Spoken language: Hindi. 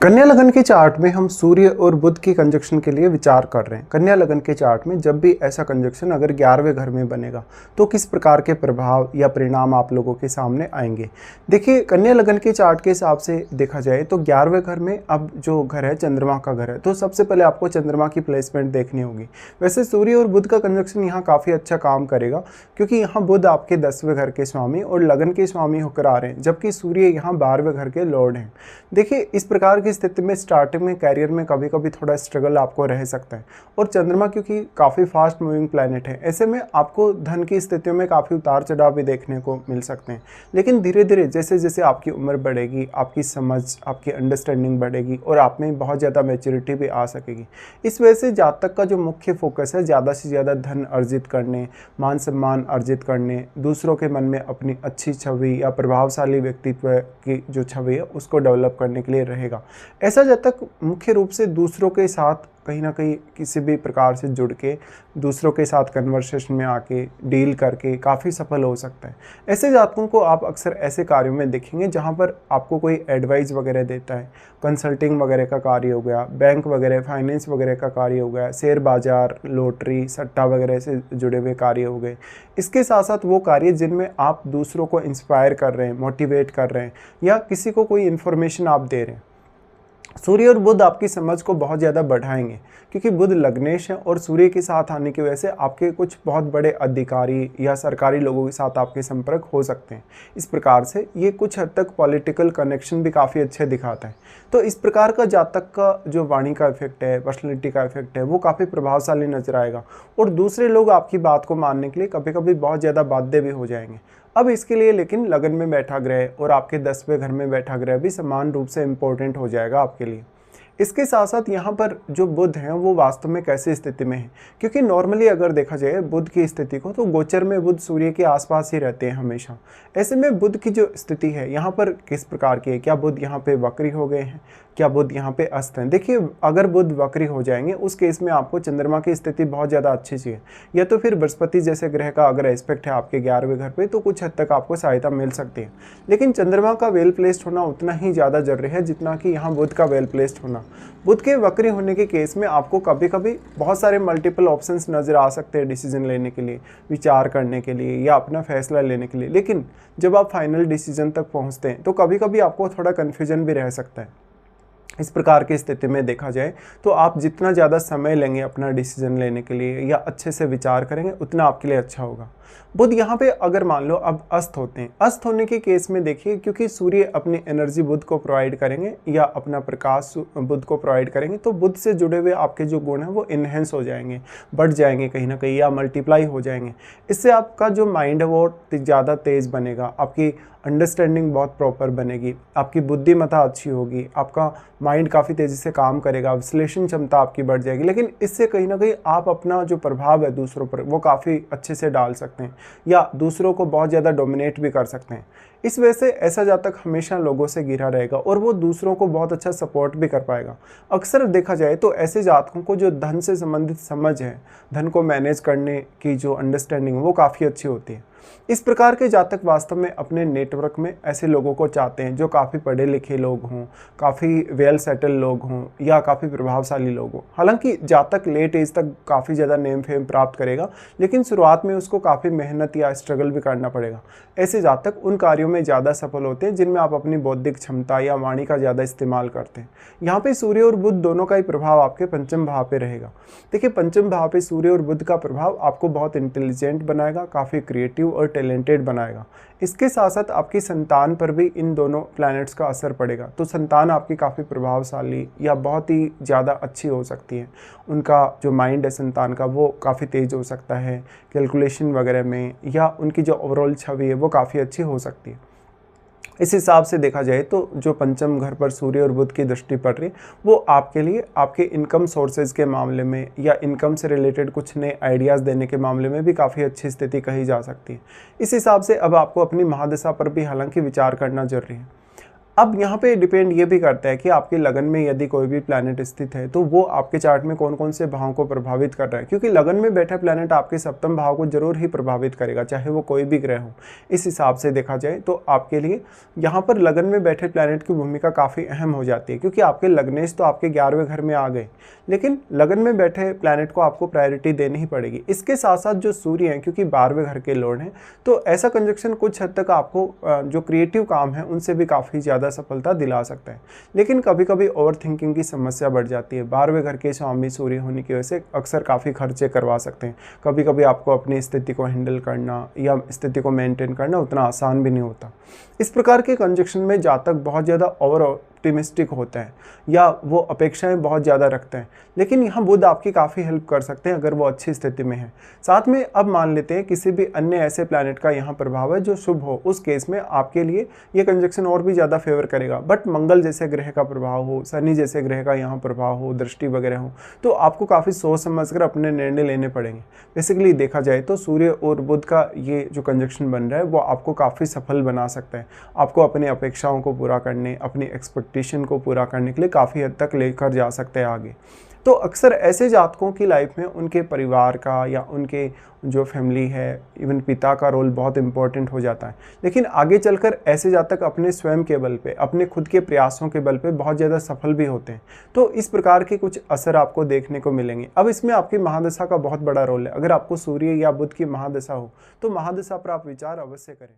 कन्या लगन के चार्ट में हम सूर्य और बुध की कंजक्शन के लिए विचार कर रहे हैं। कन्या लगन के चार्ट में जब भी ऐसा कंजक्शन अगर 11वें घर में बनेगा तो किस प्रकार के प्रभाव या परिणाम आप लोगों के सामने आएंगे। देखिए, कन्या लगन के चार्ट के हिसाब से देखा जाए तो 11वें घर में अब जो घर है चंद्रमा का घर है, तो सबसे पहले आपको चंद्रमा की प्लेसमेंट देखनी होगी। वैसे सूर्य और बुध का कंजक्शन यहाँ काफ़ी अच्छा काम करेगा, क्योंकि यहाँ बुध आपके 10वें घर के स्वामी और लगन के स्वामी होकर आ रहे हैं, जबकि सूर्य यहाँ 12वें घर के लॉर्ड हैं। देखिए, इस प्रकार की स्थिति में स्टार्टिंग में कैरियर में कभी कभी थोड़ा स्ट्रगल आपको रह सकता है, और चंद्रमा क्योंकि काफ़ी फास्ट मूविंग प्लैनेट है, ऐसे में आपको धन की स्थितियों में काफ़ी उतार चढ़ाव भी देखने को मिल सकते हैं। लेकिन धीरे धीरे जैसे जैसे आपकी उम्र बढ़ेगी, आपकी समझ, आपकी अंडरस्टैंडिंग बढ़ेगी और आप में बहुत ज़्यादा मैच्योरिटी भी आ सकेगी। इस वजह से जातक का जो मुख्य फोकस है ज़्यादा से ज़्यादा धन अर्जित करने, मान सम्मान अर्जित करने, दूसरों के मन में अपनी अच्छी छवि या प्रभावशाली व्यक्तित्व की जो छवि है उसको डेवलप करने के लिए रहेगा। ऐसा जातक मुख्य रूप से दूसरों के साथ कहीं ना कहीं किसी भी प्रकार से जुड़ के दूसरों के साथ कन्वर्सेशन में आके डील करके काफ़ी सफल हो सकता है। ऐसे जातकों को आप अक्सर ऐसे कार्यों में देखेंगे जहां पर आपको कोई एडवाइस वगैरह देता है, कंसल्टिंग वगैरह का कार्य हो गया, बैंक वगैरह, फाइनेंस वगैरह का कार्य हो गया, शेयर बाजार, लॉटरी, सट्टा वगैरह से जुड़े हुए कार्य हो गए। इसके साथ साथ वो कार्य जिनमें आप दूसरों को इंस्पायर कर रहे हैं, मोटिवेट कर रहे हैं, या किसी को कोई इन्फॉर्मेशन आप दे रहे हैं। सूर्य और बुध आपकी समझ को बहुत ज़्यादा बढ़ाएंगे, क्योंकि बुध लग्नेश है और सूर्य के साथ आने की वजह से आपके कुछ बहुत बड़े अधिकारी या सरकारी लोगों के साथ आपके संपर्क हो सकते हैं। इस प्रकार से ये कुछ हद तक पॉलिटिकल कनेक्शन भी काफ़ी अच्छे दिखाता है। तो इस प्रकार का जातक का जो वाणी का इफेक्ट है, पर्सनैलिटी का इफेक्ट है, वो काफ़ी प्रभावशाली नजर आएगा, और दूसरे लोग आपकी बात को मानने के लिए कभी कभी बहुत ज़्यादा बाध्य भी हो जाएंगे। अब इसके लिए लेकिन लगन में बैठा ग्रह और आपके 10वें घर में बैठा ग्रह भी समान रूप से इम्पोर्टेंट हो जाएगा आपके लिए। इसके साथ साथ यहाँ पर जो बुध हैं वो वास्तव में कैसी स्थिति में है, क्योंकि नॉर्मली अगर देखा जाए बुध की स्थिति को तो गोचर में बुध सूर्य के आसपास ही रहते हैं हमेशा। ऐसे में बुध की जो स्थिति है यहाँ पर किस प्रकार की है, क्या बुध यहाँ पे वक्री हो गए हैं, क्या बुध यहाँ पे अस्त हैं। देखिए, अगर बुध वक्री हो जाएंगे उस केस में आपको चंद्रमा की स्थिति बहुत ज़्यादा अच्छी चाहिए, या तो फिर बृहस्पति जैसे ग्रह का अगर एस्पेक्ट है आपके 11वें घर पे तो कुछ हद तक आपको सहायता मिल सकती है। लेकिन चंद्रमा का वेल प्लेस्ड होना उतना ही ज़्यादा जरूरी है जितना कि यहाँ बुध का वेल प्लेस्ड होना। बुध के वक्री होने के केस में आपको कभी कभी बहुत सारे मल्टीपल ऑप्शंस नज़र आ सकते हैं डिसीजन लेने के लिए, विचार करने के लिए, या अपना फैसला लेने के लिए। लेकिन जब आप फाइनल डिसीजन तक पहुंचते हैं तो कभी कभी आपको थोड़ा कन्फ्यूजन भी रह सकता है। इस प्रकार की स्थिति में देखा जाए तो आप जितना ज़्यादा समय लेंगे अपना डिसीजन लेने के लिए या अच्छे से विचार करेंगे उतना आपके लिए अच्छा होगा। बुध यहाँ पे अगर मान लो अब अस्त होते हैं, अस्त होने के केस में देखिए, क्योंकि सूर्य अपनी एनर्जी बुध को प्रोवाइड करेंगे या अपना प्रकाश बुध को प्रोवाइड करेंगे, तो बुध से जुड़े हुए आपके जो गुण हैं वो इन्हेंस हो जाएंगे, बढ़ जाएंगे कहीं ना कहीं, या मल्टीप्लाई हो जाएंगे। इससे आपका जो माइंड है वो ज़्यादा तेज़ बनेगा, आपकी अंडरस्टैंडिंग बहुत प्रॉपर बनेगी, आपकी बुद्धिमत्ता अच्छी होगी, आपका माइंड काफ़ी तेज़ी से काम करेगा, विश्लेषण क्षमता आपकी बढ़ जाएगी। लेकिन इससे कहीं ना कहीं आप अपना जो प्रभाव है दूसरों पर वो काफ़ी अच्छे से डाल सकते हैं, या दूसरों को बहुत ज़्यादा डोमिनेट भी कर सकते हैं। इस वजह से ऐसा जातक हमेशा लोगों से घिरा रहेगा और वो दूसरों को बहुत अच्छा सपोर्ट भी कर पाएगा। अक्सर देखा जाए तो ऐसे जातकों को जो धन से संबंधित समझ है, धन को मैनेज करने की जो अंडरस्टैंडिंग है वो काफ़ी अच्छी होती है। इस प्रकार के जातक वास्तव में अपने नेटवर्क में ऐसे लोगों को चाहते हैं जो काफ़ी पढ़े लिखे लोग हों, काफ़ी वेल सेटल लोग हों, या काफ़ी प्रभावशाली लोग हों। हालांकि जातक लेट एज तक काफ़ी ज़्यादा नेम फेम प्राप्त करेगा, लेकिन शुरुआत में उसको काफ़ी मेहनत या स्ट्रगल भी करना पड़ेगा। ऐसे जातक उन कार्यों में ज़्यादा सफल होते हैं जिनमें आप अपनी बौद्धिक क्षमता या वाणी का ज़्यादा इस्तेमाल करते हैं। यहाँ पे सूर्य और बुध दोनों का ही प्रभाव आपके पंचम भाव पे रहेगा। देखिए, पंचम भाव पे सूर्य और बुध का प्रभाव आपको बहुत इंटेलिजेंट बनाएगा, काफ़ी क्रिएटिव और टैलेंटेड बनाएगा। इसके साथ साथ आपकी संतान पर भी इन दोनों प्लैनेट्स का असर पड़ेगा, तो संतान आपकी काफ़ी प्रभावशाली या बहुत ही ज़्यादा अच्छी हो सकती है। उनका जो माइंड है संतान का वो काफ़ी तेज़ हो सकता है कैलकुलेशन वगैरह में, या उनकी जो ओवरऑल छवि है वो काफ़ी अच्छी हो सकती है। इस हिसाब से देखा जाए तो जो पंचम घर पर सूर्य और बुध की दृष्टि पड़ रही वो आपके लिए आपके इनकम सोर्सेज के मामले में या इनकम से रिलेटेड कुछ नए आइडियाज़ देने के मामले में भी काफ़ी अच्छी स्थिति कही जा सकती है। इस हिसाब से अब आपको अपनी महादशा पर भी हालांकि विचार करना जरूरी है। अब यहाँ पे डिपेंड ये भी करता है कि आपके लगन में यदि कोई भी प्लैनेट स्थित है तो वो आपके चार्ट में कौन कौन से भाव को प्रभावित कर रहा है, क्योंकि लगन में बैठा प्लैनेट आपके सप्तम भाव को जरूर ही प्रभावित करेगा, चाहे वो कोई भी ग्रह हो। इस हिसाब से देखा जाए तो आपके लिए यहाँ पर लगन में बैठे प्लैनेट की भूमिका काफ़ी अहम हो जाती है, क्योंकि आपके लग्नेश तो आपके 11वें घर में आ गए, लेकिन लगन में बैठे प्लैनेट को आपको प्रायोरिटी देनी ही पड़ेगी। इसके साथ साथ जो सूर्य हैं, क्योंकि 12वें घर के लॉर्ड हैं, तो ऐसा कंजक्शन कुछ हद तक आपको जो क्रिएटिव काम है उनसे भी काफ़ी ज़्यादा सफलता दिला सकता है। लेकिन कभी कभी ओवर थिंकिंग की समस्या बढ़ जाती है। 12वें घर के स्वामी सूर्य होने की वजह से अक्सर काफ़ी खर्चे करवा सकते हैं। कभी कभी आपको अपनी स्थिति को हैंडल करना या स्थिति को मेंटेन करना उतना आसान भी नहीं होता। इस प्रकार के कंजक्शन में जातक बहुत ज़्यादा ओवर ऑप्टिमिस्टिक होता है या वो अपेक्षाएं बहुत ज़्यादा रखते हैं, लेकिन यहाँ बुध आपकी काफ़ी हेल्प कर सकते हैं अगर वो अच्छी स्थिति में है। साथ में अब मान लेते हैं किसी भी अन्य ऐसे प्लैनेट का यहाँ प्रभाव है जो शुभ हो, उस केस में आपके लिए ये कंजक्शन और भी ज़्यादा फेवर करेगा। बट मंगल जैसे ग्रह का प्रभाव हो, शनि जैसे ग्रह का यहाँ प्रभाव हो, दृष्टि वगैरह हो, तो आपको काफ़ी सोच समझ कर अपने निर्णय लेने पड़ेंगे। बेसिकली देखा जाए तो सूर्य और बुध का ये जो कंजक्शन बन रहा है वो आपको काफ़ी सफल बना सकता है, आपको अपनी अपेक्षाओं को पूरा करने, अपनी एक्सपेक्टेशन को पूरा करने के लिए काफ़ी हद तक लेकर जा सकते हैं आगे। तो अक्सर ऐसे जातकों की लाइफ में उनके परिवार का या उनके जो फैमिली है, इवन पिता का रोल बहुत इंपॉर्टेंट हो जाता है। लेकिन आगे चलकर ऐसे जातक अपने स्वयं के बल पे, अपने खुद के प्रयासों के बल पे बहुत ज़्यादा सफल भी होते हैं। तो इस प्रकार के कुछ असर आपको देखने को मिलेंगे। अब इसमें आपकी महादशा का बहुत बड़ा रोल है। अगर आपको सूर्य या बुध की महादशा हो तो महादशा पर आप विचार अवश्य करें।